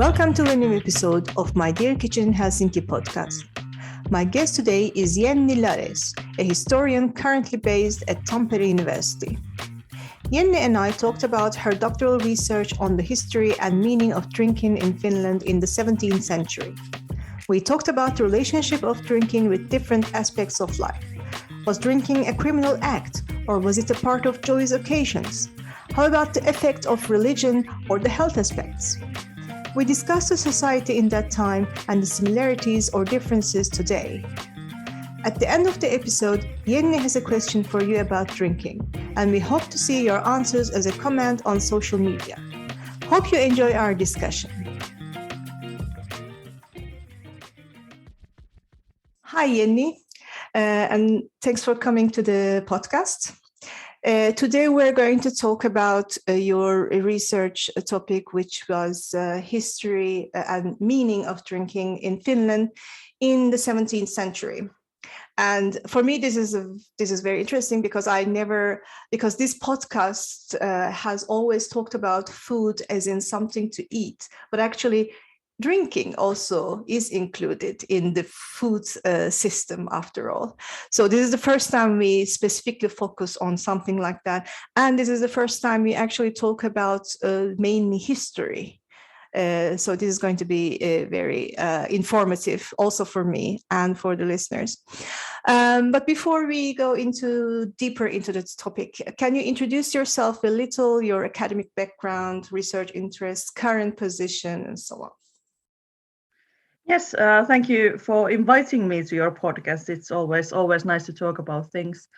Welcome to a new episode of My Dear Kitchen Helsinki podcast. My guest today is Jenni Lares, a historian currently based at Tampere University. Jenni and I talked about her doctoral research on the history and meaning of drinking in Finland in the 17th century. We talked about the relationship of drinking with different aspects of life. Was drinking a criminal act, or was it a part of joyous occasions? How about the effect of religion or the health aspects? We discussed the society in that time and the similarities or differences today. At the end of the episode, Jenni has a question for you about drinking, and we hope to see your answers as a comment on social media. Hope you enjoy our discussion. Hi, Jenni, and thanks for coming to the podcast. Today we're going to talk about your research topic, which was history and meaning of drinking in Finland in the 17th century. And for me, this is very interesting because this podcast has always talked about food as in something to eat, but actually drinking also is included in the food system after all. So this is the first time we specifically focus on something like that. And this is the first time we actually talk about mainly history. So this is going to be very informative also for me and for the listeners. But before we go deeper into the topic, can you introduce yourself a little, your academic background, research interests, current position, and so on? Yes, thank you for inviting me to your podcast. It's always nice to talk about things.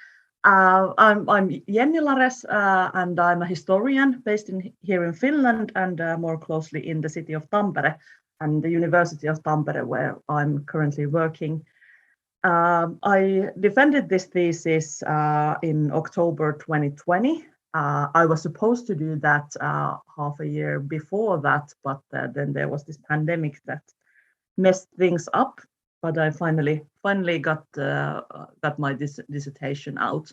I'm Jenni Lares, and I'm a historian based here in Finland and more closely in the city of Tampere and the University of Tampere, where I'm currently working. I defended this thesis in October 2020. I was supposed to do that half a year before that, but then there was this pandemic that messed things up, but I finally got my dissertation out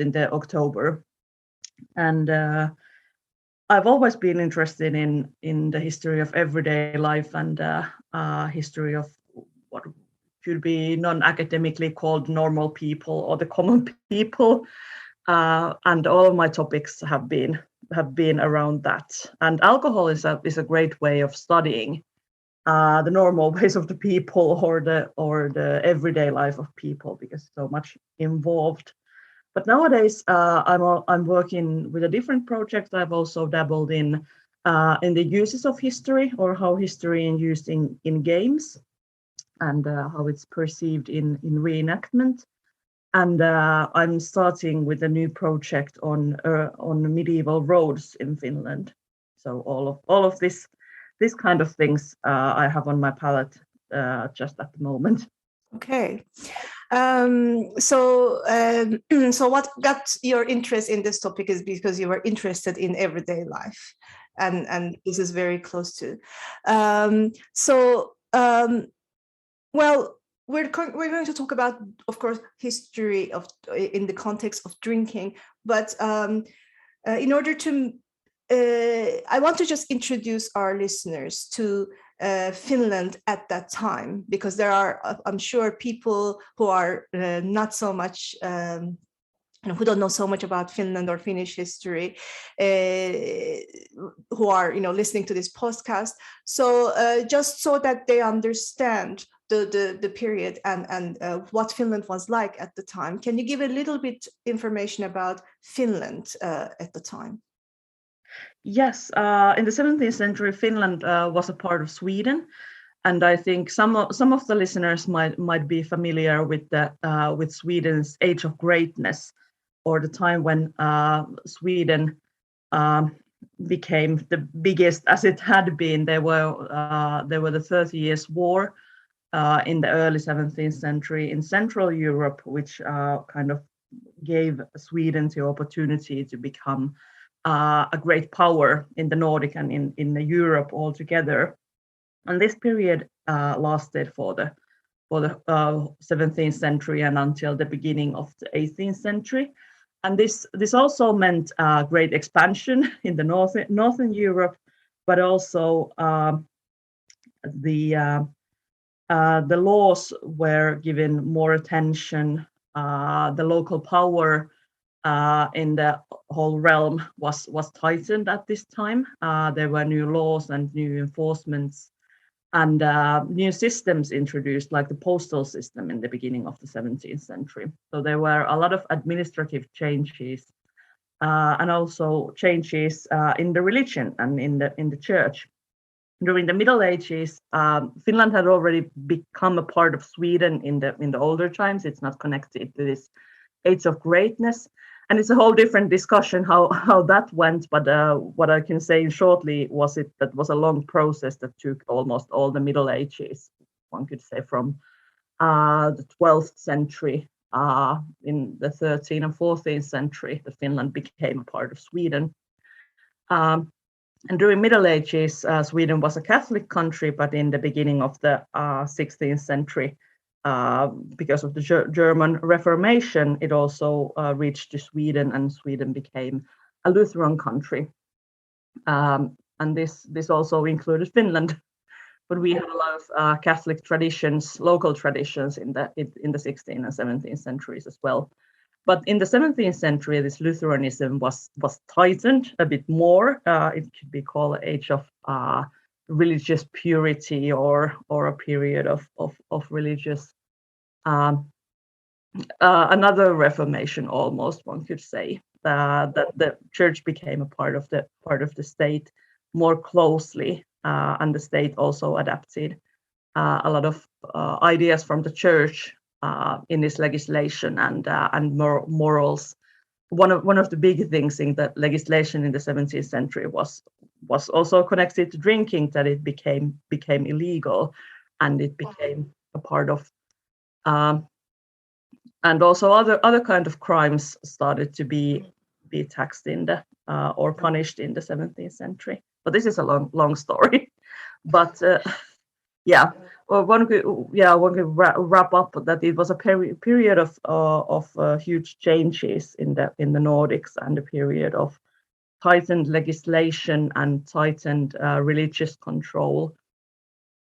in the October, and I've always been interested in the history of everyday life and history of what should be non-academically called normal people or the common people, and all of my topics have been around that. And alcohol is a great way of studying the normal ways of the people or the everyday life of people, because so much involved. But nowadays I'm working with a different project. I've also dabbled in the uses of history, or how history is used in games, and how it's perceived in reenactment. And I'm starting with a new project on medieval roads in Finland. So all of this kind of things I have on my palette just at the moment. Okay. So what got your interest in this topic is because you were interested in everyday life, and this is very close to. Well, we're going to talk about, of course, history in the context of drinking, but in order to I want to just introduce our listeners to Finland at that time, because there are, I'm sure, people who are not so much, who don't know so much about Finland or Finnish history, who are, listening to this podcast. So just so that they understand the period and what Finland was like at the time, can you give a little bit information about Finland at the time? Yes, in the 17th century, Finland was a part of Sweden, and I think some of the listeners might be familiar with Sweden's Age of Greatness, or the time when Sweden became the biggest as it had been. There were the 30 Years' War in the early 17th century in Central Europe, which kind of gave Sweden the opportunity to become a great power in the Nordic and in the Europe altogether. And this period lasted for the 17th century and until the beginning of the 18th century. And this also meant great expansion in the northern Europe, but also the laws were given more attention. The local power in the whole realm was tightened at this time. There were new laws and new enforcements and new systems introduced, like the postal system in the beginning of the 17th century. So there were a lot of administrative changes and also changes in the religion and in the church. During the Middle Ages, Finland had already become a part of Sweden in the older times. It's not connected to this age of greatness, and it's a whole different discussion how that went. But what I can say shortly that was a long process that took almost all the Middle Ages. One could say from the 12th century, in the 13th and 14th century, that Finland became a part of Sweden. And during Middle Ages, Sweden was a Catholic country, but in the beginning of the 16th century, because of the German Reformation, it also reached to Sweden, and Sweden became a Lutheran country. And this also included Finland, but we have a lot of Catholic traditions, local traditions in the 16th and 17th centuries as well. But in the 17th century, this Lutheranism was tightened a bit more. It could be called an age of religious purity, or a period of religious another Reformation, almost one could say. That the church became a part of the state more closely, and the state also adapted a lot of ideas from the church in this legislation and morals. One of the big things in the legislation in the 17th century was also connected to drinking, that it became illegal, and it became a part of, and also other kind of crimes started to be taxed in the or punished in the 17th century. But this is a long story. But yeah. Well, one could wrap up that it was a period of huge changes in the Nordics, and a period of tightened legislation and tightened religious control.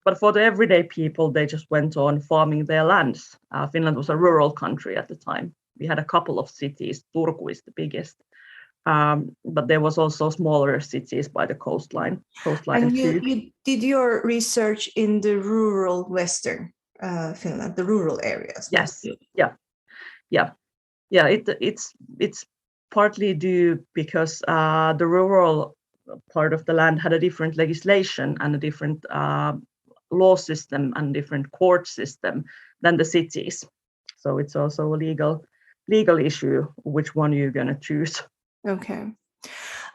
But for the everyday people, they just went on farming their lands. Finland was a rural country at the time. We had a couple of cities. Turku is the biggest. But there was also smaller cities by the coastline. And you did your research in the rural Western Finland, the rural areas. Yes. Yeah. It's partly due because the rural part of the land had a different legislation and a different law system and different court system than the cities. So it's also a legal issue which one you're going to choose. Okay.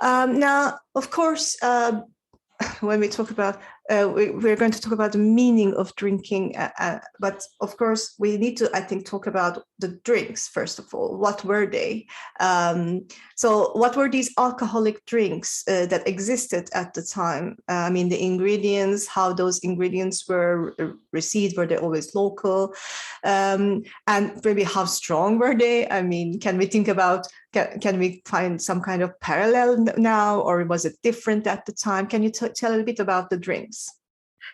Now, of course, when we talk about, we're going to talk about the meaning of drinking, but of course, we need to, I think, talk about the drinks, first of all. What were they? So what were these alcoholic drinks that existed at the time? I mean, the ingredients, how those ingredients were received, were they always local? And maybe how strong were they? I mean, can we think about, can we find some kind of parallel now, or was it different at the time? Can you tell a little bit about the drinks?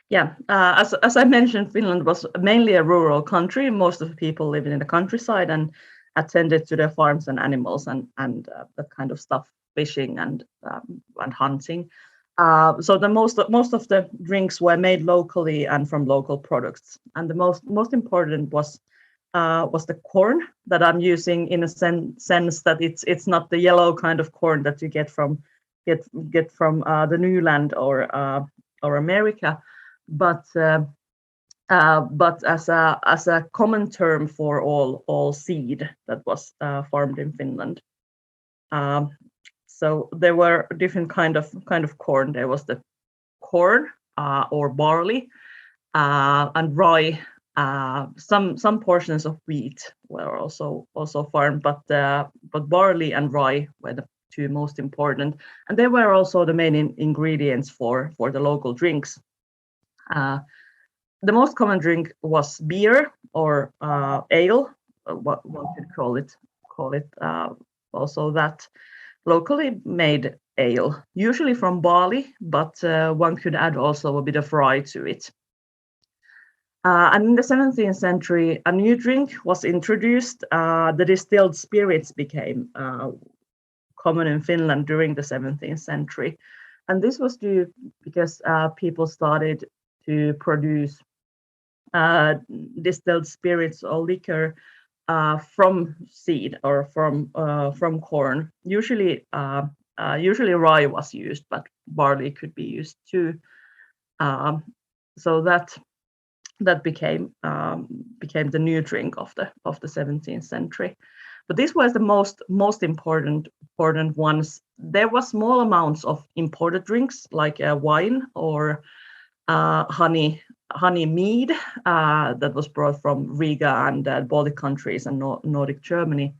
Yeah, as I mentioned, Finland was mainly a rural country. Most of the people living in the countryside and attended to their farms and animals and that kind of stuff, fishing and hunting. So the most of the drinks were made locally and from local products. And the most important was the corn that I'm using, in a sense that it's not the yellow kind of corn that you get from the new land or America, but as a common term for all seed that was farmed in Finland. So there were different kind of corn. There was the corn or barley and rye. Some portions of wheat were also farmed, but barley and rye were the two most important, and they were also the main ingredients for the local drinks. The most common drink was beer or ale, what one could call it also that locally made ale, usually from barley, but one could add also a bit of rye to it. And in the 17th century, a new drink was introduced. The distilled spirits became common in Finland during the 17th century. And this was due because people started to produce distilled spirits or liquor from seed or from corn. Usually rye was used, but barley could be used too. So that became the new drink of the 17th century. But this was the most important ones. There was small amounts of imported drinks like wine or honey mead that was brought from Riga and Baltic countries and Northern Germany.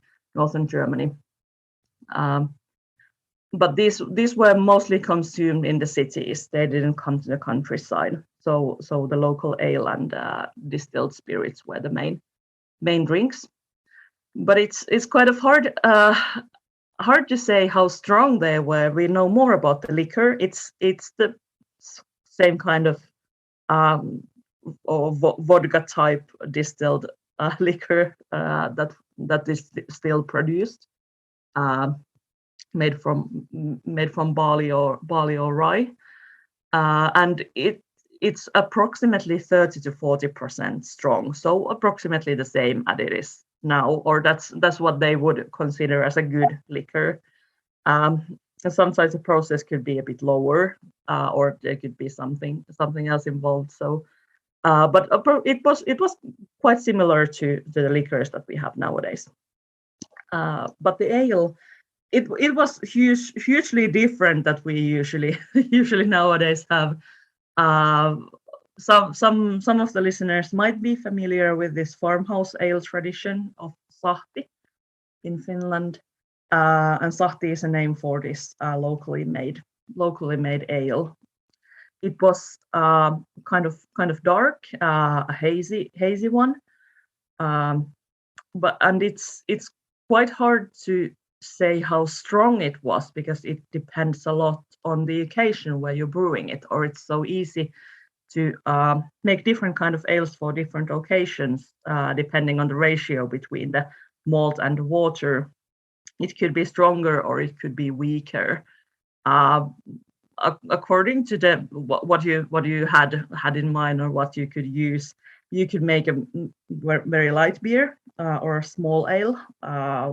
But these were mostly consumed in the cities. They didn't come to the countryside. So the local ale and distilled spirits were the main drinks. But it's kind of hard to say how strong they were. We know more about the liquor. It's the same kind of or vodka type distilled liquor that is still produced, made from barley or rye, and it's approximately 30 to 40% strong, so approximately the same as it is now, or that's what they would consider as a good liquor. And sometimes the process could be a bit lower, or there could be something else involved. So, but it was quite similar to the liquors that we have nowadays. But the ale, it was hugely different that we usually nowadays have. Some of the listeners might be familiar with this farmhouse ale tradition of sahti in Finland. And sahti is a name for this locally made ale. It was kind of dark, a hazy one, but it's quite hard to say how strong it was because it depends a lot on the occasion where you're brewing it, or it's so easy to make different kind of ales for different occasions depending on the ratio between the malt and the water. It could be stronger or it could be weaker. According to what you had in mind or what you could use, you could make a very light beer or a small ale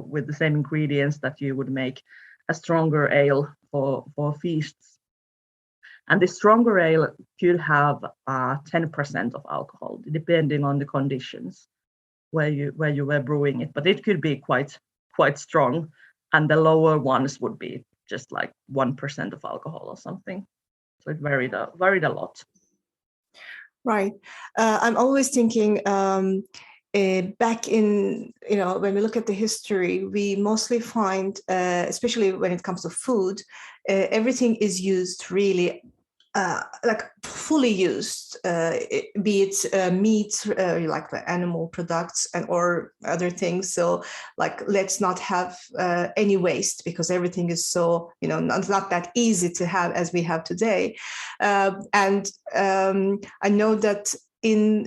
with the same ingredients that you would make a stronger ale for feasts. And the stronger ale could have 10% of alcohol, depending on the conditions where you were brewing it. But it could be quite strong, and the lower ones would be just like 1% of alcohol or something. So it varied a lot. Right. I'm always thinking back in, when we look at the history, we mostly find, especially when it comes to food, everything is used really like fully used, be it meat, like the animal products or other things. So like, let's not have any waste because everything is so, not that easy to have as we have today. And I know that in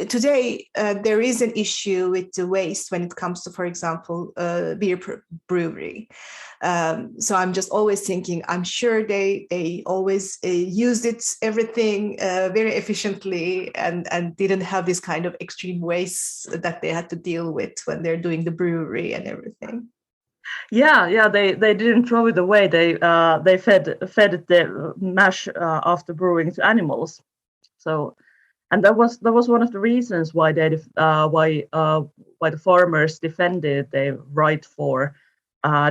today, there is an issue with the waste when it comes to, for example, beer brewery. So I'm just always thinking, I'm sure they always used everything very efficiently and didn't have this kind of extreme waste that they had to deal with when they're doing the brewery and everything. Yeah, they didn't throw it away. They fed the mash after brewing to animals. So. And that was one of the reasons why why the farmers defended their right for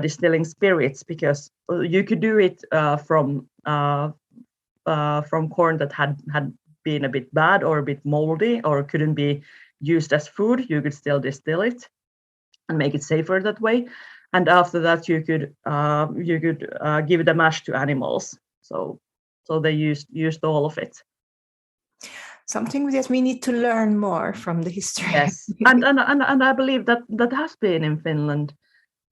distilling spirits, because you could do it from corn that had been a bit bad or a bit moldy or couldn't be used as food. You could still distill it and make it safer that way. And after that, you could give the mash to animals. So they used all of it. Something that we need to learn more from the history. Yes, and I believe that has been in Finland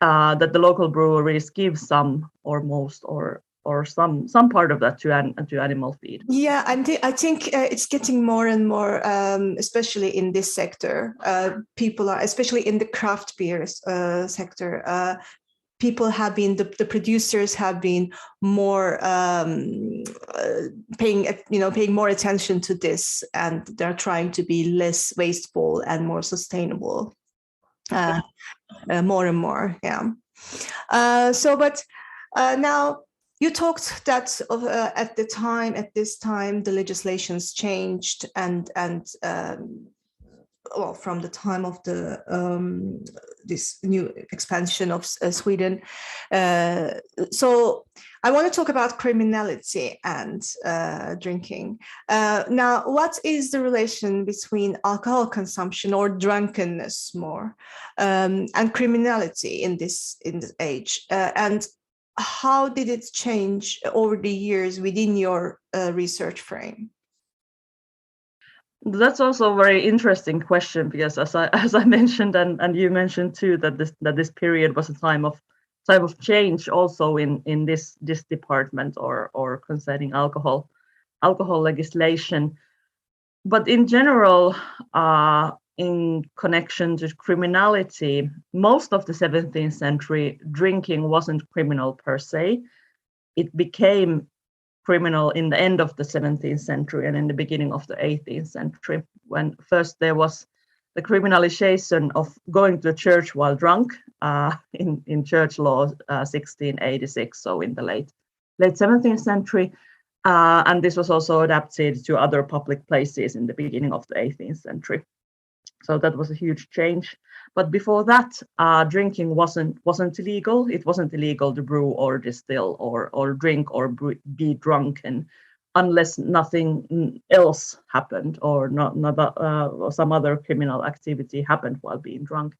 that the local breweries give some or most or some part of that to animal feed. Yeah, I think it's getting more and more, especially in this sector. People are, especially in the craft beer sector, people have been, the producers have been more paying more attention to this, and they're trying to be less wasteful and more sustainable, more and more. Yeah. But now you talked that at this time the legislations changed, and well, from the time of the this new expansion of Sweden. So I want to talk about criminality and drinking. Now, what is the relation between alcohol consumption or drunkenness more and criminality in this age? And how did it change over the years within your research frame? That's also a very interesting question, because as I mentioned, and you mentioned too, that this period was a time of change also in this department or concerning alcohol legislation. But in general, in connection to criminality, most of the 17th century drinking wasn't criminal per se. It became criminal in the end of the 17th century and in the beginning of the 18th century, when first there was the criminalization of going to church while drunk in church law 1686, so in the late 17th century. And this was also adapted to other public places in the beginning of the 18th century. So that was a huge change. But before that, drinking wasn't illegal. It wasn't illegal to brew or distill or drink or be drunken, unless nothing else happened or or some other criminal activity happened while being drunk.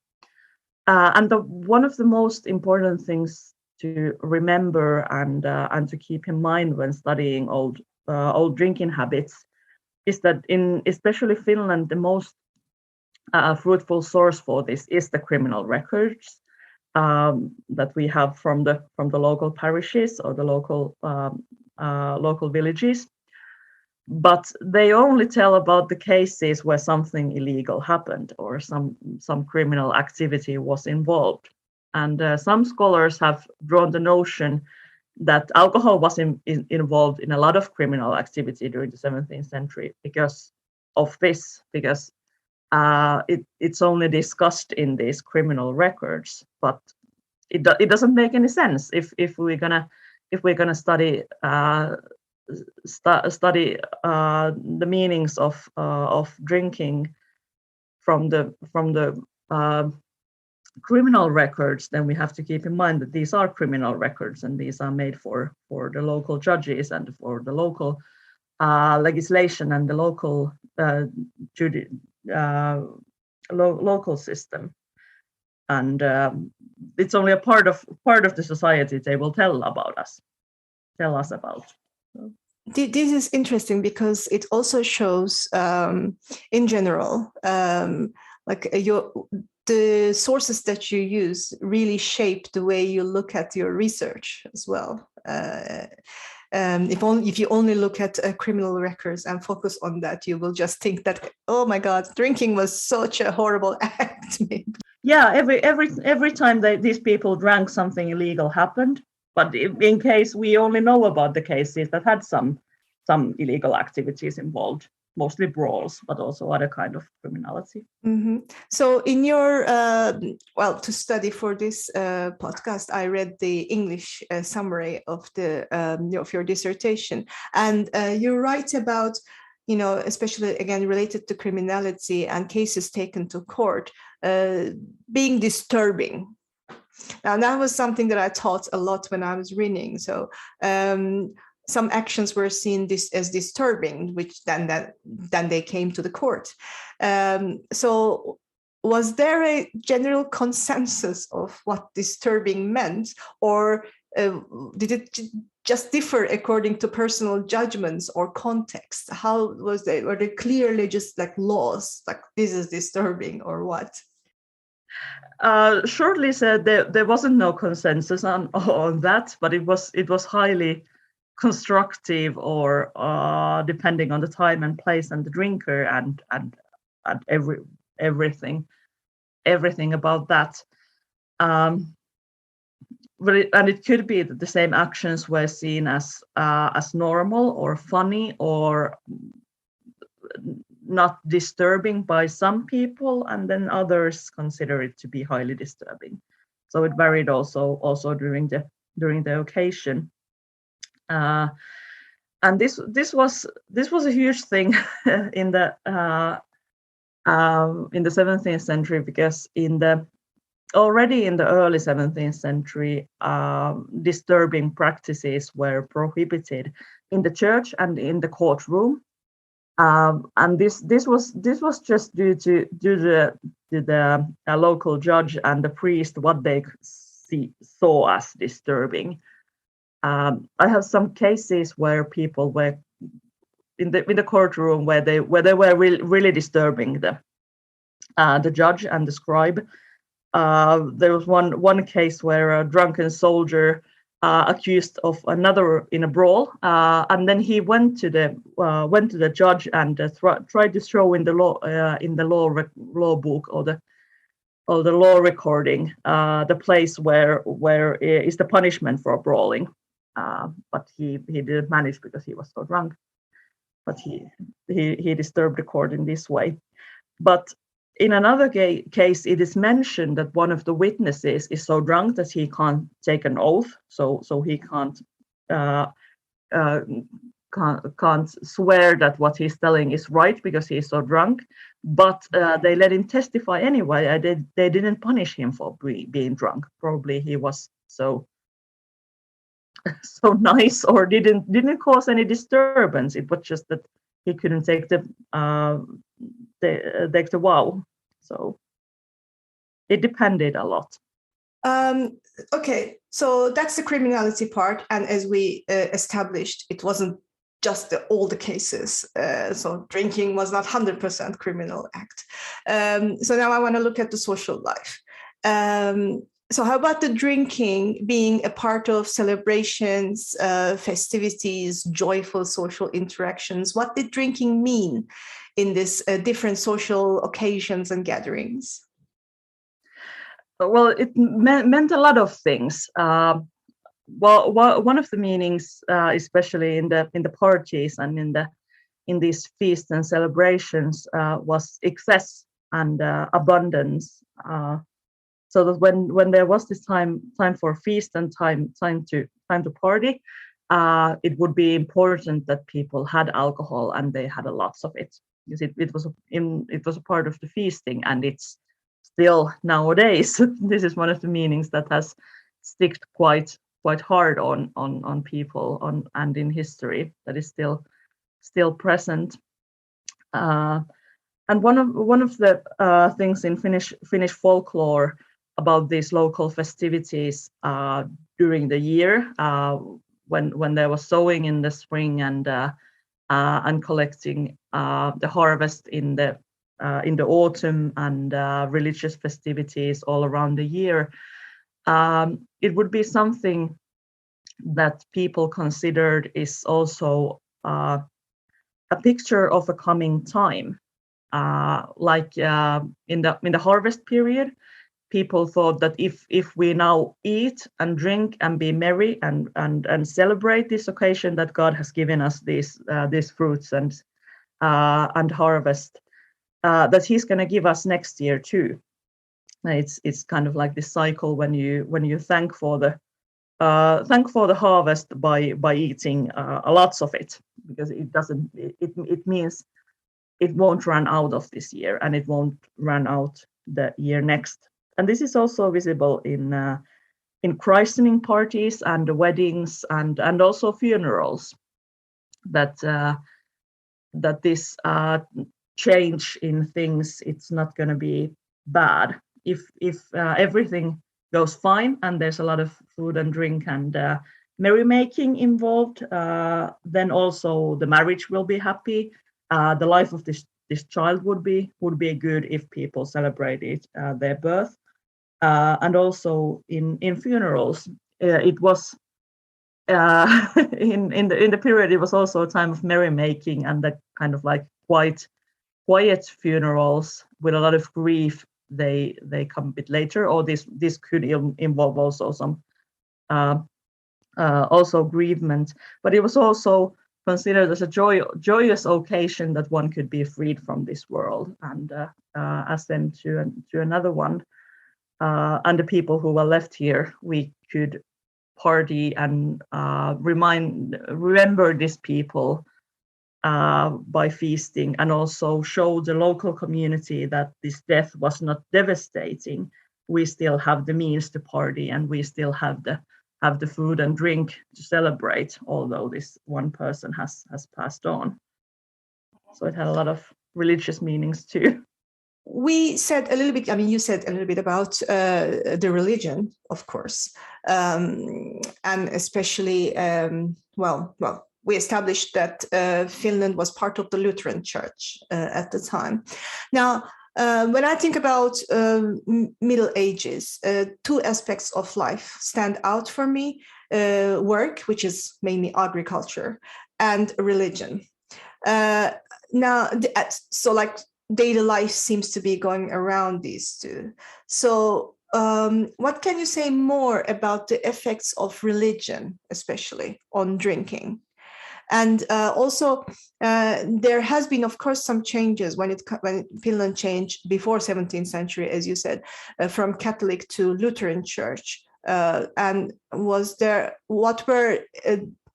And one of the most important things to remember and to keep in mind when studying old drinking habits is that in especially Finland, the most fruitful source for this is the criminal records that we have from the local parishes or the local villages. But they only tell about the cases where something illegal happened or some criminal activity was involved. And some scholars have drawn the notion that alcohol was involved in a lot of criminal activity during the 17th century because of this, because it's only discussed in these criminal records, but it doesn't make any sense if we're gonna study the meanings of drinking from the criminal records. Then we have to keep in mind that these are criminal records, and these are made for the local judges and for the local legislation and the local local system, and it's only a part of the society they will tell us about. This is interesting because it also shows, in general, the sources that you use really shape the way you look at your research as well. If you only look at criminal records and focus on that, you will just think that, oh my God, drinking was such a horrible act. Yeah, every time these people drank, something illegal happened. But in case we only know about the cases that had some illegal activities involved, mostly brawls, but also other kind of criminality. Mm-hmm. So in your, to study for this podcast, I read the English summary of of your dissertation, and you write about, especially again related to criminality and cases taken to court, being disturbing. Now that was something that I taught a lot when I was reading. So some actions were seen as disturbing, which then they came to the court. So was there a general consensus of what disturbing meant, or did it just differ according to personal judgments or context? How was they? Were they clearly just like laws, like this is disturbing, or what? Shortly said, there wasn't no consensus on that, but it was highly constructive, or depending on the time and place and the drinker and everything about that. But it could be that the same actions were seen as normal or funny or not disturbing by some people, and then others consider it to be highly disturbing. So it varied also during the occasion. And this was a huge thing in the 17th century, because already in the early 17th century, disturbing practices were prohibited in the church and in the courtroom. And this was just due to the local judge and the priest, what they saw as disturbing. I have some cases where people were in the courtroom where they were really disturbing the judge and the scribe. There was one case where a drunken soldier accused of another in a brawl, and then he went to the judge and tried to show in the law book or the law recording the place where is the punishment for brawling, but he didn't manage because he was so drunk. But he disturbed the court in this way. But in another case, it is mentioned that one of the witnesses is so drunk that he can't take an oath, so he can't swear that what he's telling is right because he's so drunk. But they let him testify anyway. They didn't punish him for being drunk. Probably he was so nice, or didn't cause any disturbance. It was just that he couldn't take the vow. So it depended a lot. Okay, so that's the criminality part, and as we established, it wasn't just all the cases. So drinking was not 100% criminal act. So now I want to look at the social life. So how about the drinking being a part of celebrations, festivities, joyful social interactions? What did drinking mean in these different social occasions and gatherings? Well, it meant a lot of things. Well, one of the meanings, especially in the parties and in these feasts and celebrations, was excess and abundance. So that when there was this time for feast and time to party, it would be important that people had alcohol and they had lots of it, because it was a part of the feasting, and it's still nowadays. This is one of the meanings that has stuck quite hard on people and in history, that is still present. And one of the things in Finnish folklore about these local festivities during the year, when there was sowing in the spring and collecting the harvest in the autumn, and religious festivities all around the year, it would be something that people considered is also a picture of a coming time. Like in the harvest period, people thought that if we now eat and drink and be merry and celebrate this occasion that God has given us these fruits and harvest, that He's going to give us next year too. It's kind of like this cycle when you thank for the harvest by eating lots of it, because it means it won't run out of this year, and it won't run out the year next. And this is also visible in christening parties and weddings and also funerals, that this change in things, it's not going to be bad if everything goes fine and there's a lot of food and drink and merrymaking involved. Then also the marriage will be happy. The life of this child would be good if people celebrated their birth. and also in funerals. It was in the period. It was also a time of merrymaking and that kind of like quiet funerals with a lot of grief. They come a bit later, or this could involve also some also bereavement, but it was also considered as a joyous occasion that one could be freed from this world and ascend to another one. And the people who were left here, we could party and remember these people by feasting, and also show the local community that this death was not devastating. We still have the means to party, and we still have the food and drink to celebrate, although this one person has passed on. So it had a lot of religious meanings too. We said a little bit, I mean, you said a little bit about the religion, of course, and especially, well, we established that Finland was part of the Lutheran Church at the time. Now, when I think about Middle Ages, two aspects of life stand out for me: work, which is mainly agriculture, and religion. Now, so like daily life seems to be going around these two. So what can you say more about the effects of religion, especially on drinking? And also, there has been, of course, some changes when Finland changed before 17th century, as you said, from Catholic to Lutheran Church. And what were,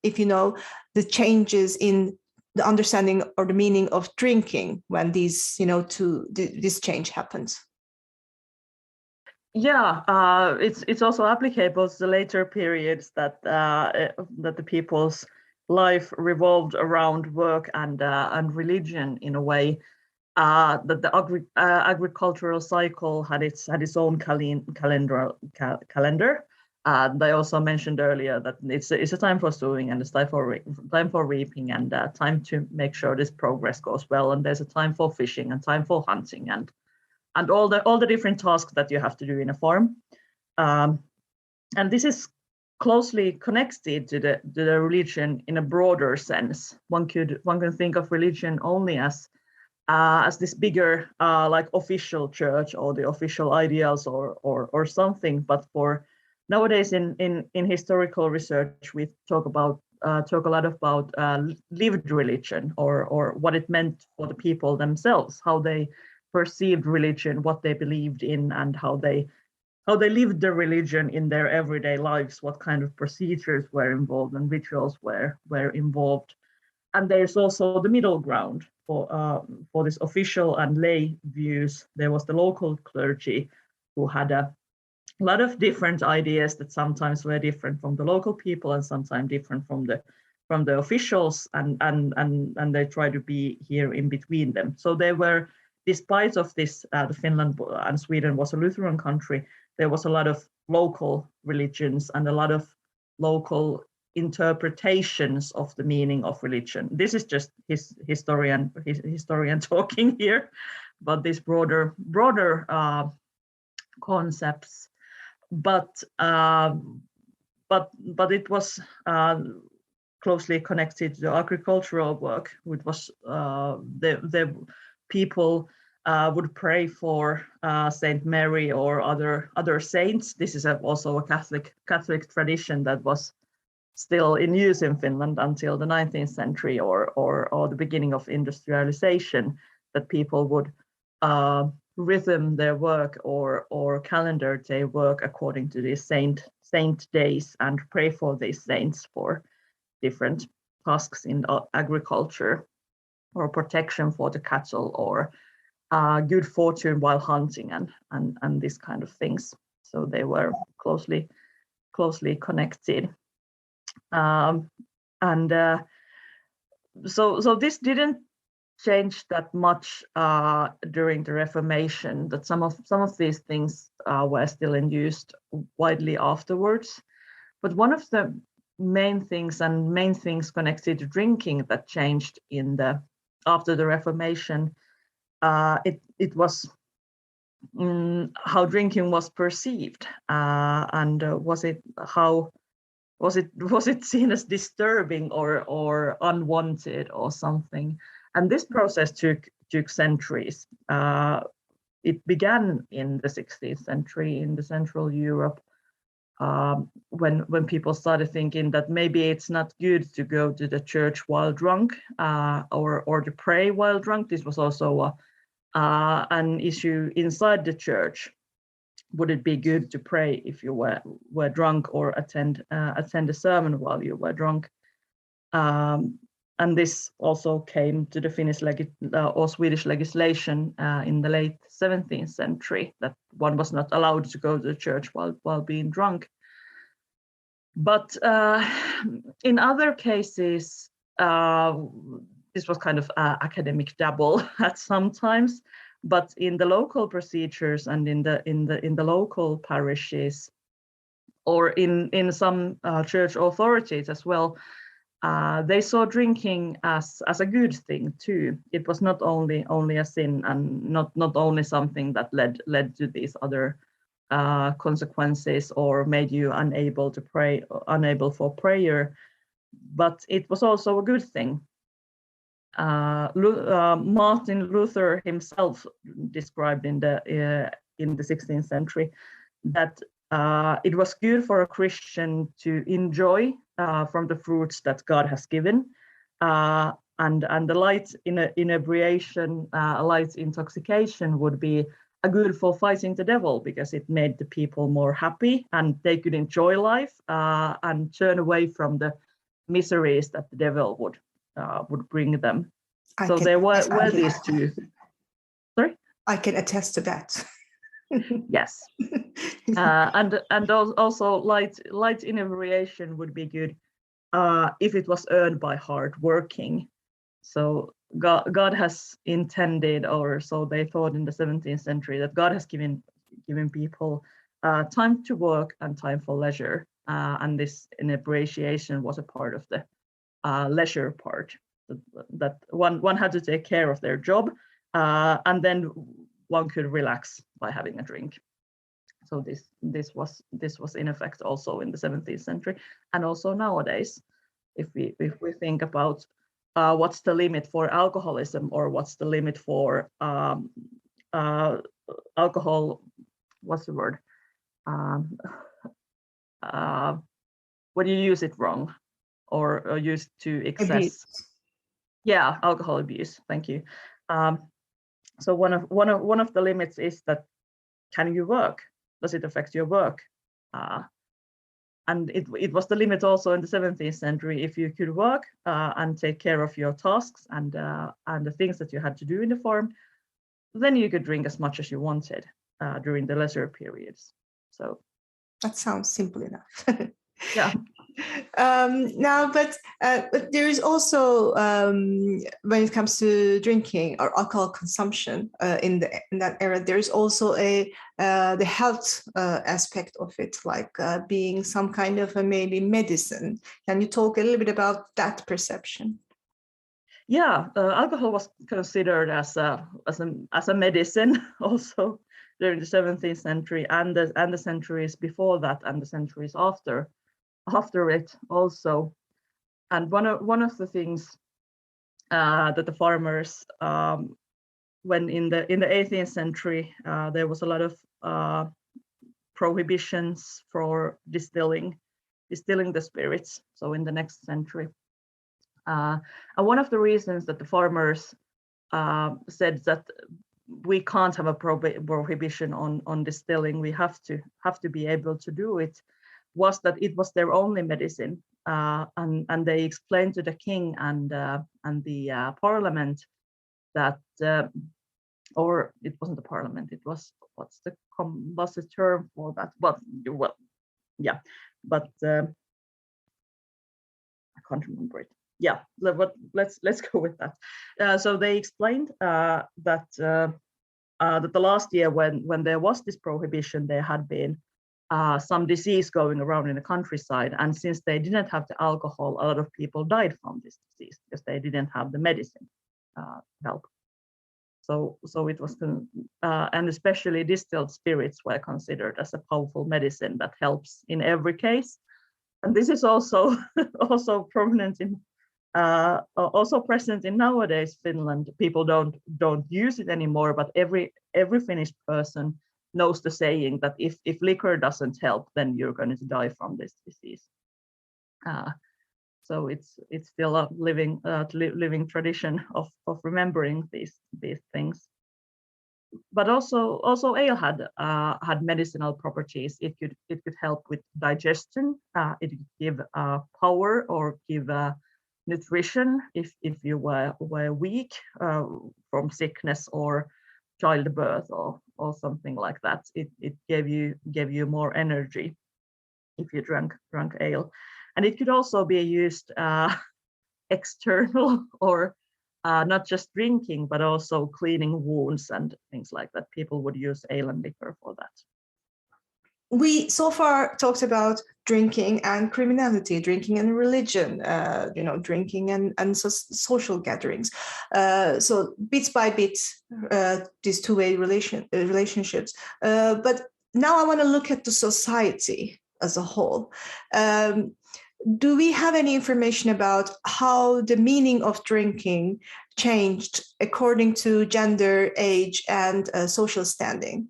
if you know, the changes in the understanding or the meaning of drinking when these, this change happens? Yeah, it's also applicable to the later periods that the people's life revolved around work and religion in a way. That the agricultural cycle had its own calendar. I also mentioned earlier that it's a time for sowing, and it's time for reaping, and time to make sure this progress goes well. And there's a time for fishing and time for hunting and all the different tasks that you have to do in a farm. And this is closely connected to the religion in a broader sense. One can think of religion only as this bigger like official church or the official ideals or something. But for nowadays in historical research, we talk a lot about lived religion or what it meant for the people themselves, how they perceived religion, what they believed in, and how they lived the religion in their everyday lives, what kind of procedures were involved and rituals were involved. And there's also the middle ground for this official and lay views. There was the local clergy who had a lot of different ideas that sometimes were different from the local people and sometimes different from the officials, and they try to be here in between them. So they were, despite of this, the Finland and Sweden was a Lutheran country, there was a lot of local religions and a lot of local interpretations of the meaning of religion. This is just historian talking here, but these broader concepts. But it was closely connected to agricultural work, which was the people would pray for Saint Mary or other saints. This is also a Catholic tradition that was still in use in Finland until the 19th century or the beginning of industrialization, that people would rhythm their work or calendar their work according to these saint days and pray for these saints for different tasks in agriculture or protection for the cattle or good fortune while hunting and these kind of things. So they were closely connected. So this didn't change that much during the Reformation. That some of these things were still in use widely afterwards. But one of the main things connected to drinking that changed after the Reformation, it was how drinking was perceived, and was it seen as disturbing or unwanted or something? And this process took centuries. It began in the 16th century in the Central Europe, when people started thinking that maybe it's not good to go to the church while drunk, or to pray while drunk. This was also an issue inside the church. Would it be good to pray if you were drunk, or attend a sermon while you were drunk? And this also came to the Finnish or Swedish legislation in the late 17th century, that one was not allowed to go to the church while being drunk. But in other cases, this was kind of academic dabble at sometimes. But in the local procedures and in the local parishes, or in some church authorities as well, they saw drinking as a good thing too. It was not only a sin, and not only something that led to these other consequences, or made you unable to pray, unable for prayer, but it was also a good thing. Martin Luther himself described in the 16th century that it was good for a Christian to enjoy from the fruits that God has given, and the light inebriation, light intoxication would be a good for fighting the devil, because it made the people more happy and they could enjoy life and turn away from the miseries that the devil would bring them. So there were these two. Sorry? I can attest to that. Yes. And also light inebriation would be good if it was earned by hard working. So God has intended, or so they thought in the 17th century, that God has given people time to work and time for leisure, and this inebriation was a part of the leisure part, that one had to take care of their job, and then one could relax by having a drink. So this was in effect also in the 17th century, and also nowadays, if we think about what's the limit for alcoholism, or what's the limit for alcohol, what's the word, when you use it wrong, or use to excess. Abuse. Yeah, alcohol abuse. Thank you. So one of the limits is that, can you work? Does it affect your work? And it was the limit also in the 17th century. If you could work and take care of your tasks and the things that you had to do in the farm, then you could drink as much as you wanted during the leisure periods. So that sounds simple enough. Yeah. Now, but there is also, when it comes to drinking or alcohol consumption in that era, there is also the health aspect of it, like being some kind of a maybe medicine. Can you talk a little bit about that perception? Yeah, alcohol was considered as a medicine also during the 17th century and the centuries before that and the centuries after it also. And one of the things that the farmers, when in the 18th century, there was a lot of prohibitions for distilling the spirits. So in the next century, and one of the reasons that the farmers said that we can't have a prohibition on distilling, we have to be able to do it, was that it was their only medicine, and they explained to the king and the parliament that, or it wasn't the parliament, it was, what's the term for that? Well, yeah, but I can't remember it. Yeah, let's go with that. So they explained that the last year when there was this prohibition, there had been some disease going around in the countryside, and since they didn't have the alcohol, a lot of people died from this disease because they didn't have the medicine help. So it was, and especially distilled spirits were considered as a powerful medicine that helps in every case. And this is also also prominent in also present in nowadays Finland. People don't use it anymore, but every Finnish person knows the saying that if liquor doesn't help, then you're going to die from this disease. So it's still a living tradition of remembering these things. But also ale had medicinal properties. It could help with digestion. It could give power or give nutrition if you were weak from sickness or childbirth or something like that. It gave you more energy if you drank ale. And it could also be used external or not just drinking, but also cleaning wounds and things like that. People would use ale and liquor for that. We so far talked about drinking and criminality, drinking and religion, drinking and social gatherings. So bit by bit, these two-way relationships. But now I want to look at the society as a whole. Do we have any information about how the meaning of drinking changed according to gender, age, and social standing?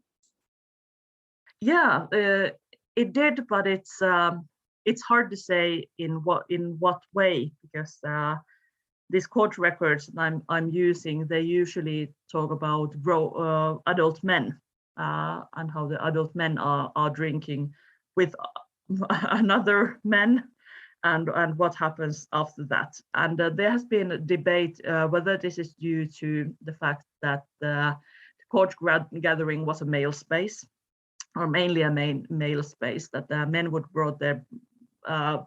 Yeah, it did, but it's hard to say in what way, because these court records I'm using, they usually talk about adult men and how the adult men are drinking with another men. And what happens after that. And there has been a debate whether this is due to the fact that the court gathering was a male space, or mainly a male space, that the men would brought their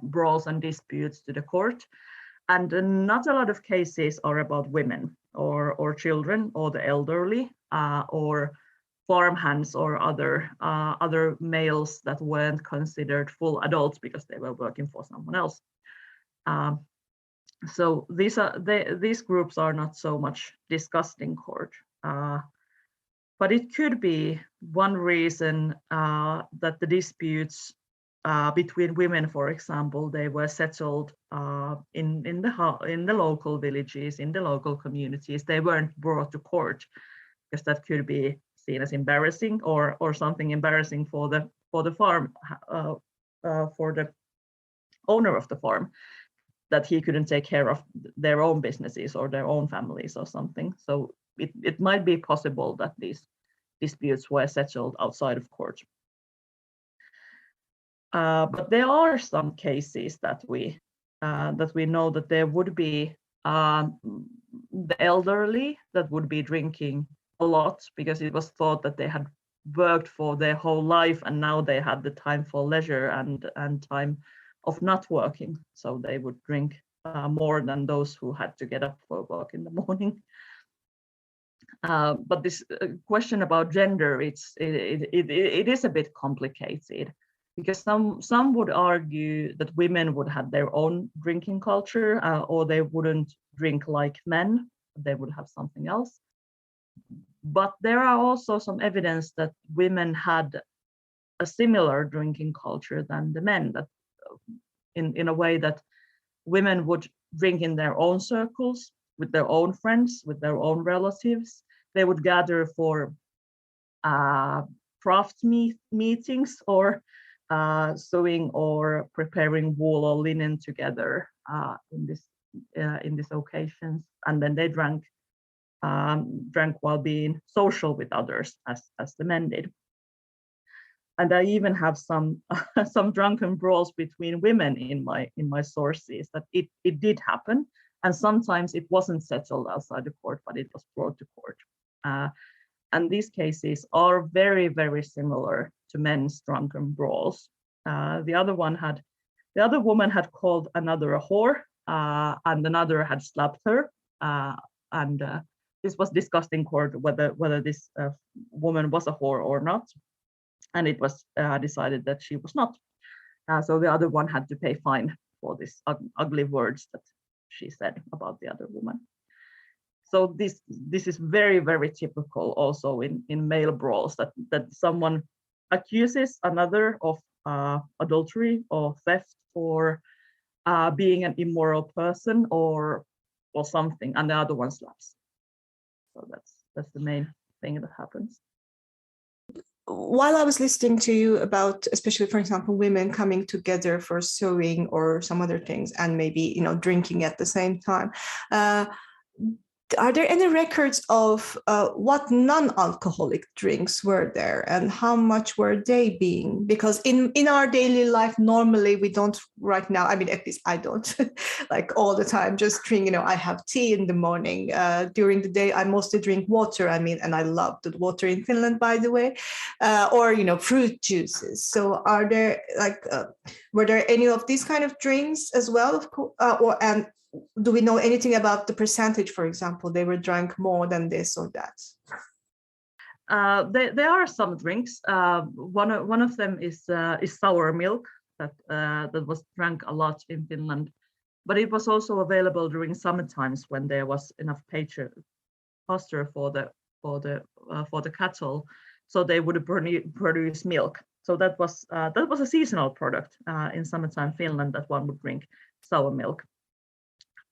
brawls and disputes to the court. And not a lot of cases are about women or children or the elderly or farmhands or other males that weren't considered full adults because they were working for someone else. So these groups are not so much discussed in court. But it could be one reason that the disputes between women, for example, they were settled in the local villages, in the local communities. They weren't brought to court because that could be seen as embarrassing or something embarrassing for the farm, for the owner of the farm, that he couldn't take care of their own businesses or their own families or something. So it might be possible that these disputes were settled outside of court. But there are some cases that we know that there would be the elderly that would be drinking a lot because it was thought that they had worked for their whole life and now they had the time for leisure and time of not working. So they would drink more than those who had to get up for work in the morning. But this question about gender, it is a bit complicated, because some would argue that women would have their own drinking culture, or they wouldn't drink like men, they would have something else. But there are also some evidence that women had a similar drinking culture than the men, that in a way that women would drink in their own circles, with their own friends, with their own relatives. They would gather for craft meetings or sewing or preparing wool or linen together in these occasions, and then they drank while being social with others, as the men did. And I even have some drunken brawls between women in my sources, that it did happen, and sometimes it wasn't settled outside the court, but it was brought to court. And these cases are very, very similar to men's drunken brawls. The other woman had called another a whore, and another had slapped her, and this was discussed in court whether this woman was a whore or not, and it was decided that she was not. So the other one had to pay fine for this ugly words that she said about the other woman. So this is very, very typical also in male brawls, that someone accuses another of adultery or theft or being an immoral person or something, and the other one slaps. So that's the main thing that happens. While I was listening to you about, especially, for example, women coming together for sewing or some other things, and maybe drinking at the same time, are there any records of what non-alcoholic drinks were there and how much were they being? Because in our daily life, normally we don't right now, I mean, at least I don't like all the time just drink, I have tea in the morning. During the day, I mostly drink water. I mean, and I love the water in Finland, by the way, or, fruit juices. So are there were there any of these kind of drinks as well? And do we know anything about the percentage, for example, they were drunk more than this or that? There are some drinks. One of them is sour milk that was drank a lot in Finland, but it was also available during summer times when there was enough pasture for the cattle, so they would produce milk. So that was a seasonal product in summertime Finland, that one would drink sour milk.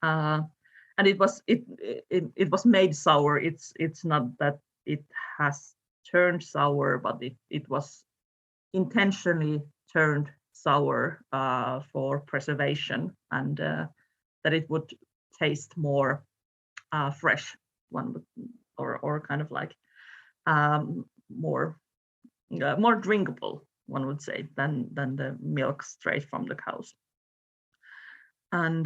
And it was made sour. It's not that it has turned sour, but it was intentionally turned sour for preservation, and that it would taste more fresh, one would, or kind of like more drinkable, one would say, than the milk straight from the cows. And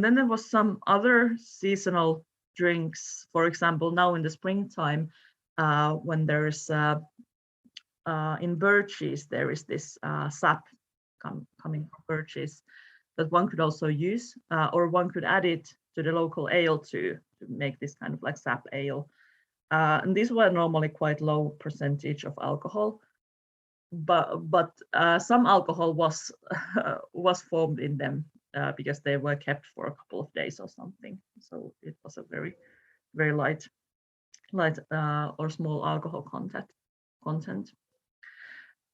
then there was some other seasonal drinks. For example, now in the springtime, when there's in birches, there is this sap coming from birches that one could also use, or one could add it to the local ale to make this kind of like sap ale. And these were normally quite low percentage of alcohol, but some alcohol was formed in them. Because they were kept for a couple of days or something, so it was a very, very light or small alcohol content.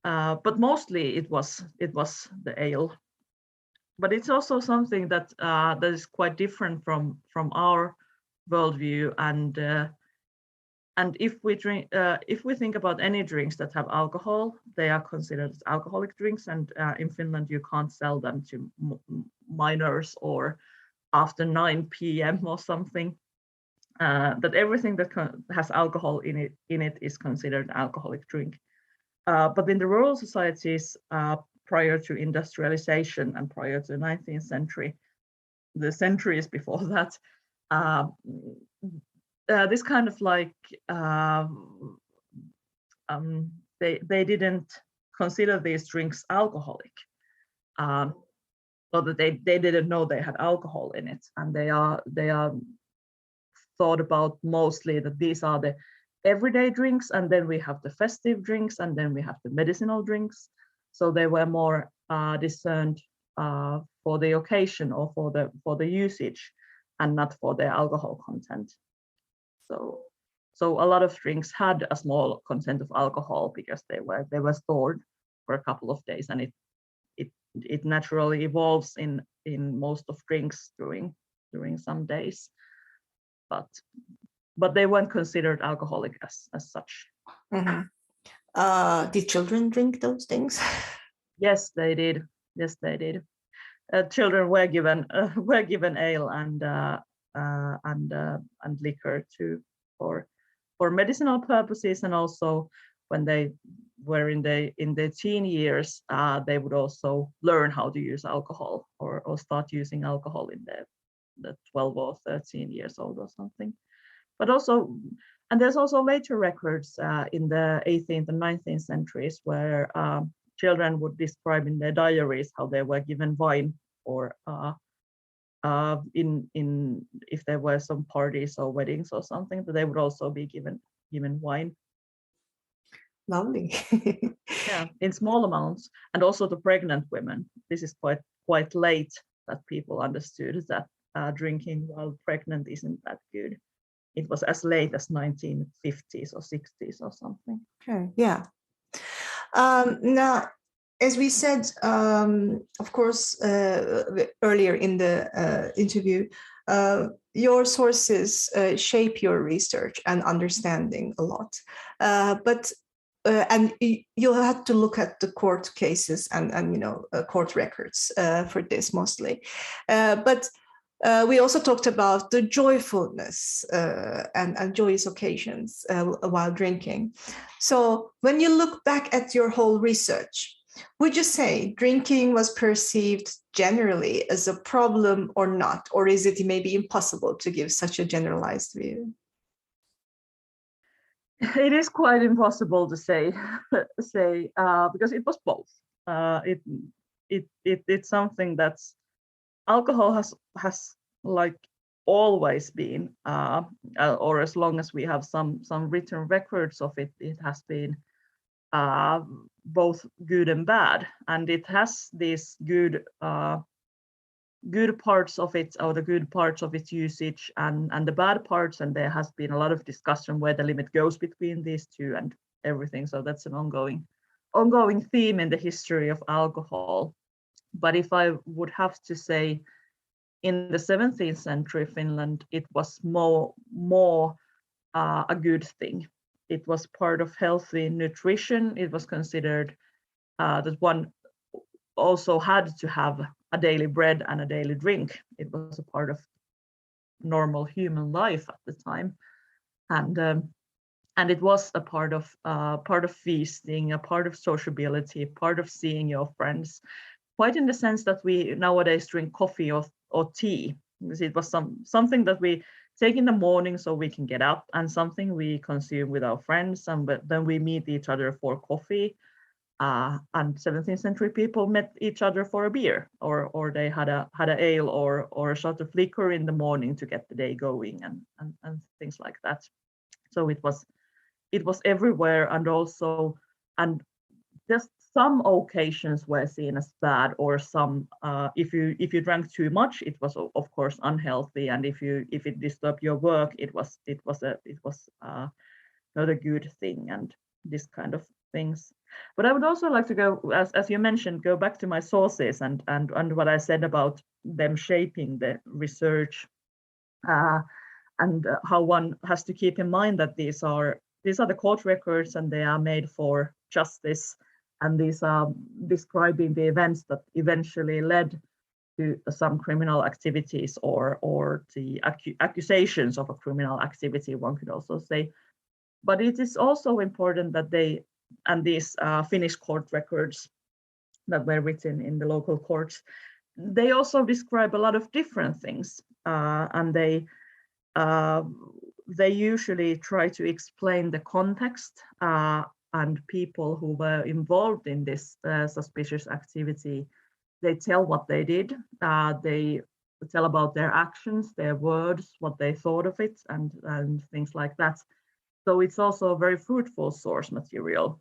But mostly it was the ale. But it's also something that is quite different from our worldview, and if we think about any drinks that have alcohol, they are considered alcoholic drinks, and in Finland you can't sell them to minors or after 9 p.m. or something. That everything that has alcohol in it is considered an alcoholic drink. But in the rural societies prior to industrialization and prior to the 19th century, the centuries before that, this kind of like they didn't consider these drinks alcoholic, or that they didn't know they had alcohol in it, and they are thought about mostly that these are the everyday drinks, and then we have the festive drinks, and then we have the medicinal drinks. So they were more discerned for the occasion or for the usage, and not for their alcohol content. So a lot of drinks had a small content of alcohol because they were stored for a couple of days, and it naturally evolves in most of drinks during some days, but they weren't considered alcoholic as such. Mm-hmm. Did children drink those things? Yes, they did. Yes, they did. Children were given ale and liquor too for medicinal purposes, and also when they were in their teen years, they would also learn how to use alcohol or start using alcohol in the 12 or 13 years old or something. But also, and there's also later records in the 18th and 19th centuries where children would describe in their diaries how they were given wine, or in if there were some parties or weddings or something, that they would also be given wine. Lovely. Yeah, in small amounts, and also to pregnant women. This is quite late that people understood that drinking while pregnant isn't that good. it was as late as 1950s or 60s or something. Okay, yeah. Now, as we said, of course, earlier in the interview, your sources shape your research and understanding a lot. And you had to look at the court cases and court records for this mostly. But we also talked about the joyfulness and joyous occasions while drinking. So when you look back at your whole research, would you say drinking was perceived generally as a problem or not? Or is it maybe impossible to give such a generalized view? It is quite impossible to say because it was both. It's something that's alcohol has like always been, or as long as we have some written records of it, it has been both good and bad, and it has these good parts of it, or the good parts of its usage, and the bad parts, and there has been a lot of discussion where the limit goes between these two and everything. So that's an ongoing theme in the history of alcohol. But if I would have to say, in the 17th century Finland, it was more a good thing. It was part of healthy nutrition. It was considered that one also had to have a daily bread and a daily drink. It was a part of normal human life at the time, and it was a part of feasting, a part of sociability, part of seeing your friends. Quite in the sense that we nowadays drink coffee or tea, because it was something that we take in the morning so we can get up, and something we consume with our friends, and then we meet each other for coffee. And 17th century people met each other for a beer, or they had a ale or a shot of liquor in the morning to get the day going, and things like that. So it was everywhere, and just some occasions were seen as bad, or some if you drank too much, it was of course unhealthy, and if it disturbed your work, it was not a good thing, and this kind of things. But I would also like to go, as you mentioned, go back to my sources and what I said about them shaping the research, and how one has to keep in mind that these are the court records, and they are made for justice, and these are describing the events that eventually led to some criminal activities, or the accusations of a criminal activity, one could also say. But it is also important that these Finnish court records that were written in the local courts, they also describe a lot of different things, and they usually try to explain the context, and people who were involved in this suspicious activity. They tell what they did, they tell about their actions, their words, what they thought of it, and things like that. So it's also a very fruitful source material,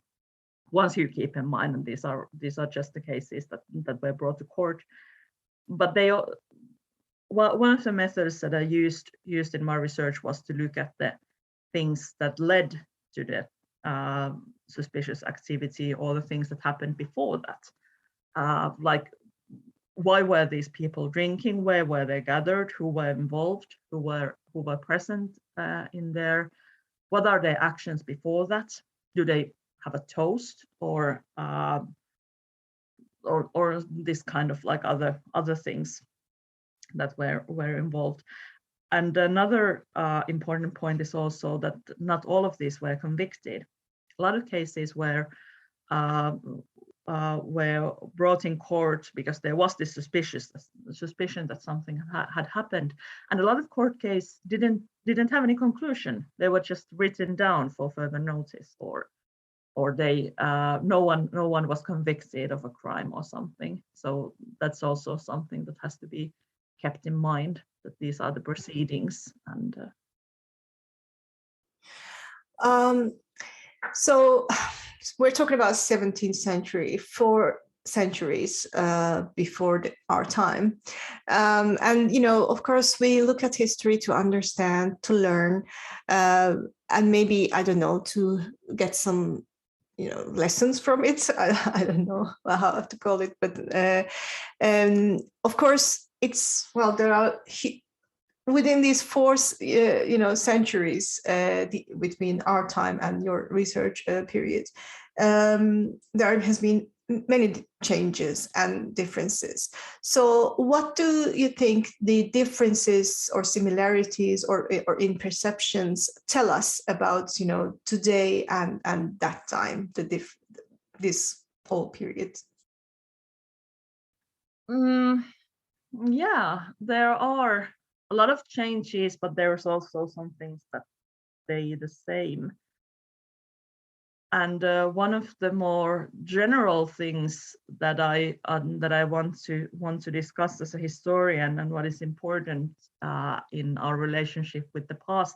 once you keep in mind, and these are just the cases that were brought to court. But one of the methods that I used in my research was to look at the things that led to the suspicious activity, or the things that happened before that, like why were these people drinking, where were they gathered, who were involved, who were present in there. What are their actions before that? Do they have a toast, or this kind of like other things that were involved? And another important point is also that not all of these were convicted. A lot of cases were brought in court because there was this suspicion that something had happened, and a lot of court cases didn't have any conclusion. They were just written down for further notice, or they no one was convicted of a crime or something. So that's also something that has to be kept in mind, that these are the proceedings. And so we're talking about 17th century. For centuries before our time. And, of course, we look at history to understand, to learn, and maybe, I don't know, to get some lessons from it. I don't know how to call it, but of course, there are within these four centuries between our time and your research period, there has been many changes and differences. So what do you think the differences or similarities or in perceptions tell us about today and that time, this whole period? Yeah, there are a lot of changes, but there's also some things that stay the same. And one of the more general things that I want to discuss as a historian, and what is important in our relationship with the past,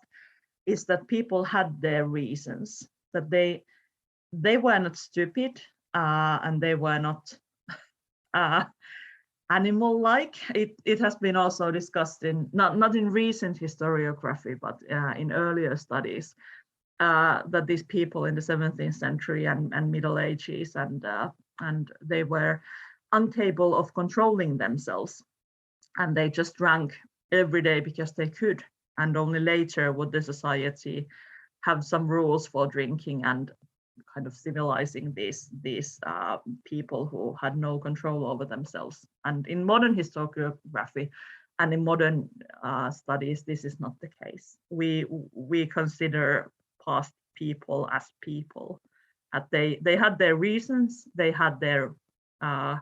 is that people had their reasons. That they were not stupid, and they were not animal-like. It has been also discussed in not in recent historiography, but in earlier studies. That these people in the 17th century and Middle Ages and they were incapable of controlling themselves, and they just drank every day because they could, and only later would the society have some rules for drinking and kind of civilizing these people who had no control over themselves. And in modern historiography and in modern studies, this is not the case. We consider past people as people. They had their reasons. They had a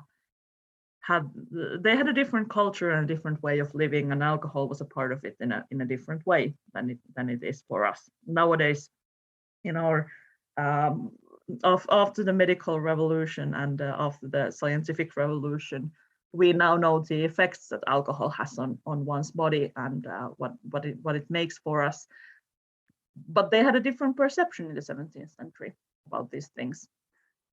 different culture and a different way of living, and alcohol was a part of it in a different way than it is for us nowadays. In our after the medical revolution and after the scientific revolution, we now know the effects that alcohol has on one's body and what it makes for us. But they had a different perception in the 17th century about these things.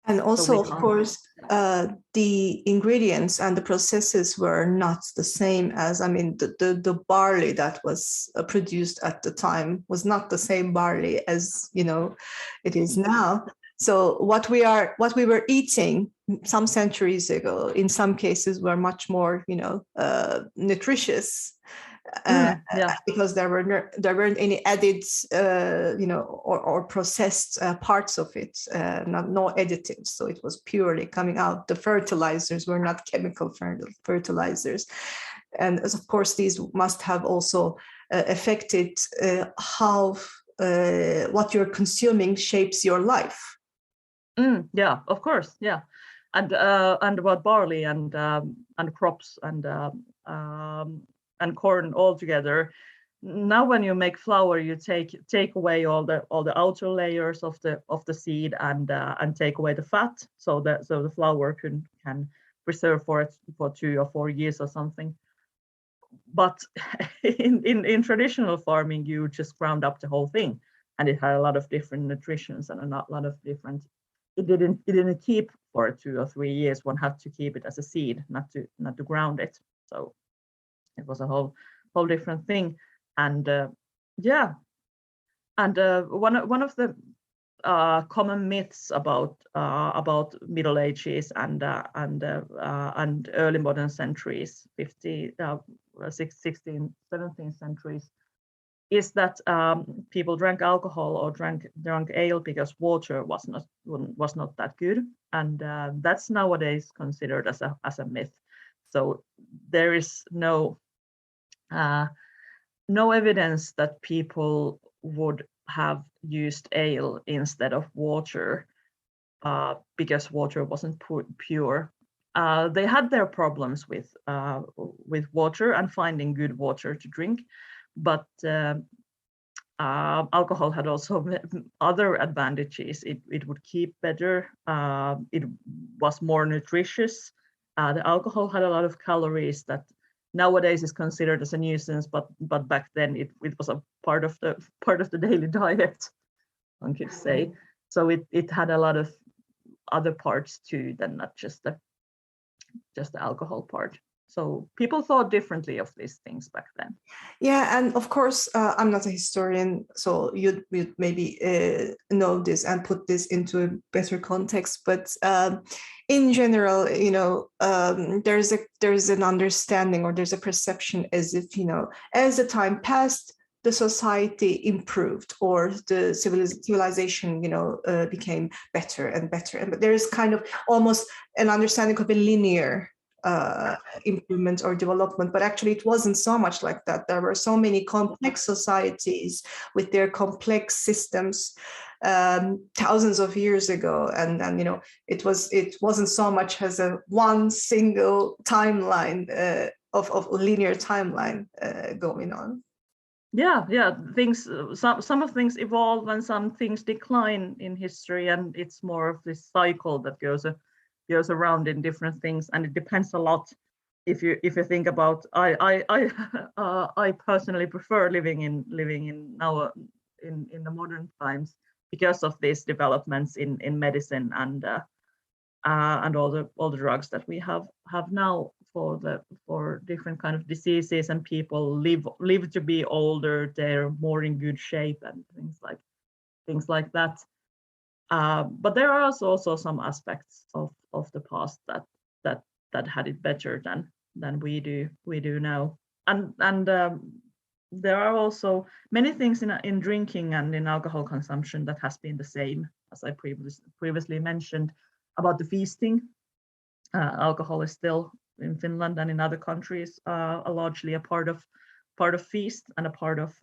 And also, of course, the ingredients and the processes were not the same as, the barley that was produced at the time was not the same barley as, it is now. So what we were eating some centuries ago, in some cases, were much more, nutritious. Because there weren't any added, or processed parts of it, no additives. So it was purely coming out. The fertilizers were not chemical fertilizers, and of course these must have also affected how what you're consuming shapes your life. Yeah, of course, yeah, and about barley and crops and corn all together. Now, when you make flour, you take away all the outer layers of the seed and take away the fat, so the flour can preserve for 2 or 4 years or something. But in traditional farming, you just ground up the whole thing, and it had a lot of different nutritions and a lot of different. It didn't keep for 2 or 3 years. One had to keep it as a seed, not to ground it. So it was a whole different thing. And one of the common myths about Middle Ages and early modern centuries, 16th, 17th centuries, is that people drank alcohol or drank ale because water was not that good, and that's nowadays considered as a myth. So there is no evidence that people would have used ale instead of water because water wasn't pure. They had their problems with water and finding good water to drink, but alcohol had also other advantages. It would keep better. It was more nutritious. The alcohol had a lot of calories that nowadays is considered as a nuisance, but back then it was a part of the daily diet, one could say. So it had a lot of other parts too than not just just the alcohol part. So people thought differently of these things back then. Yeah, and of course, I'm not a historian, so you'd maybe know this and put this into a better context. But in general, there's an understanding, or there's a perception as if, as the time passed, the society improved, or the civilization, became better and better. And there is kind of almost an understanding of a linear improvement or development, but actually it wasn't so much like that. There were so many complex societies with their complex systems thousands of years ago, and it wasn't so much as a one single timeline of linear timeline going on. Yeah, things, some of things evolve and some things decline in history, and it's more of this cycle that goes around in different things, and it depends a lot. If you think about, I personally prefer living in now in the modern times because of these developments in medicine and all the drugs that we have now for different kind of diseases, and people live to be older, they're more in good shape and things like that. But there are also some aspects of the past that had it better than we do now, and there are also many things in drinking and in alcohol consumption that has been the same, as I previously mentioned about the feasting. Alcohol is still in Finland and in other countries largely a part of feast and a part of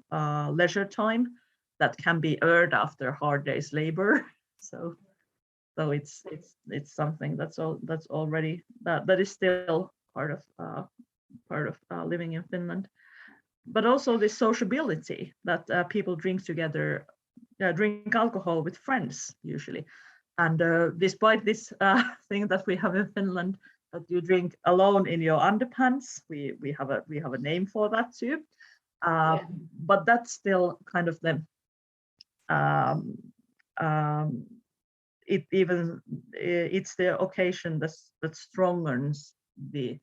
leisure time that can be earned after hard day's labor. So it's something that's already that is still part of living in Finland. But also this sociability that people drink together, drink alcohol with friends usually. And despite this thing that we have in Finland, that you drink alone in your underpants, we have a name for that too. But that's still kind of the it's the occasion that strengthens the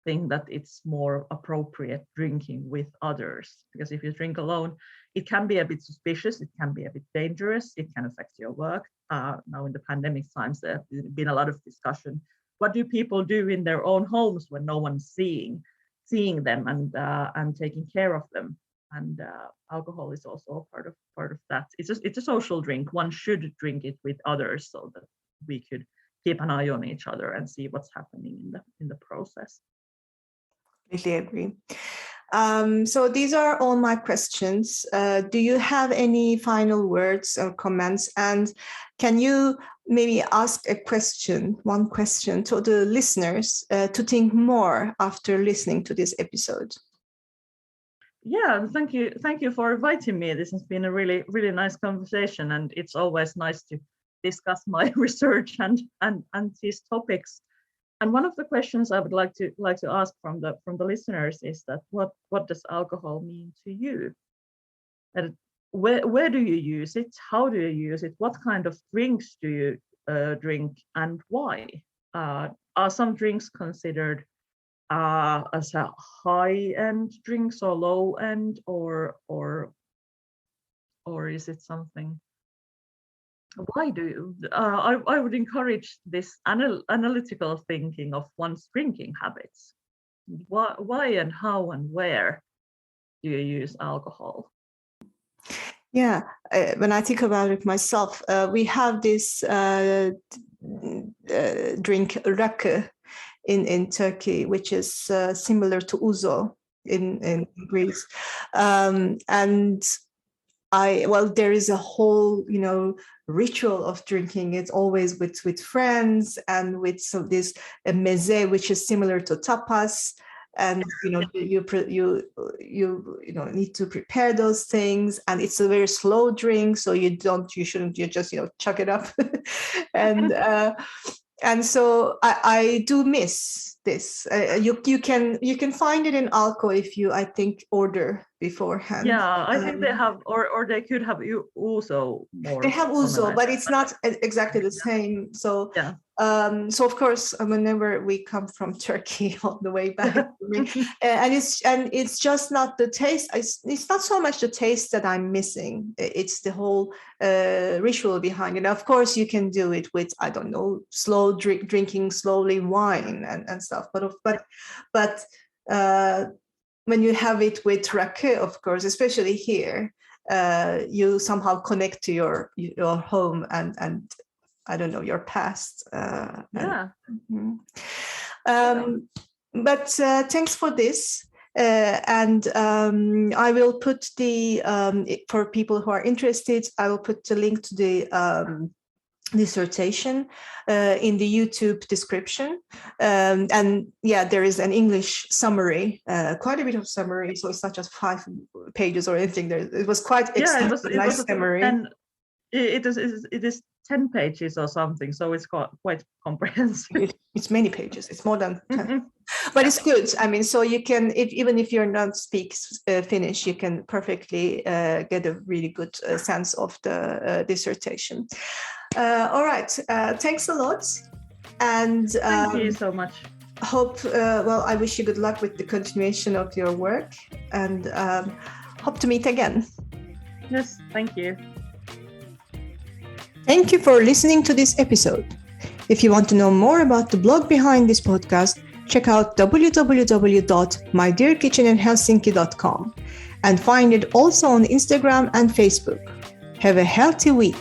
thing that it's more appropriate drinking with others. Because if you drink alone, it can be a bit suspicious, it can be a bit dangerous, it can affect your work. Now in the pandemic times, there's been a lot of discussion. What do people do in their own homes when no one's seeing them and taking care of them? And alcohol is also part of that. It's a social drink. One should drink it with others so that we could keep an eye on each other and see what's happening in the process. Completely agree. So these are all my questions. Do you have any final words or comments? And can you maybe ask one question to the listeners to think more after listening to this episode? Yeah, thank you for inviting me. This has been a really, really nice conversation, and it's always nice to discuss my research and these topics. And one of the questions I would like to ask from the listeners is that what does alcohol mean to you? And where do you use it? How do you use it? What kind of drinks do you drink, and why? Are some drinks considered as a high-end drinks or low-end, or is it something? Why do you? I would encourage this analytical thinking of one's drinking habits. Why and how and where do you use alcohol? Yeah, when I think about it myself, we have this drink rakı in Turkey, which is similar to ouzo in Greece, and there is a whole ritual of drinking it always with friends, and with this meze, which is similar to tapas. And you need to prepare those things, and it's a very slow drink, so you just chuck it up. And so I do miss this. You can find it in Alko if you, I think, order beforehand. Yeah, I think they have, or they could have uso more. They have uso, but it's not exactly the same. So yeah. So of course, whenever we come from Turkey all the way back, and it's just not the taste. It's not so much the taste that I'm missing. It's the whole ritual behind it. Of course, you can do it with, I don't know, drinking slowly wine and stuff. But when you have it with rake, of course, especially here, you somehow connect to your home and I don't know, your past. Yeah. But thanks for this. And I will put for people who are interested, I will put the link to the dissertation in the YouTube description. And yeah, there is an English summary, quite a bit of summary. So it's not just 5 pages or anything. It was quite nice summary. And it is 10 pages or something, so it's quite comprehensive. It's many pages. It's more than 10. But it's good. I mean, so you can, even if you're not speak Finnish, you can perfectly get a really good sense of the dissertation. All right. Thanks a lot. And thank you so much. I wish you good luck with the continuation of your work, and hope to meet again. Yes, thank you. Thank you for listening to this episode. If you want to know more about the blog behind this podcast, check out www.mydearkitcheninhelsinki.com and find it also on Instagram and Facebook. Have a healthy week.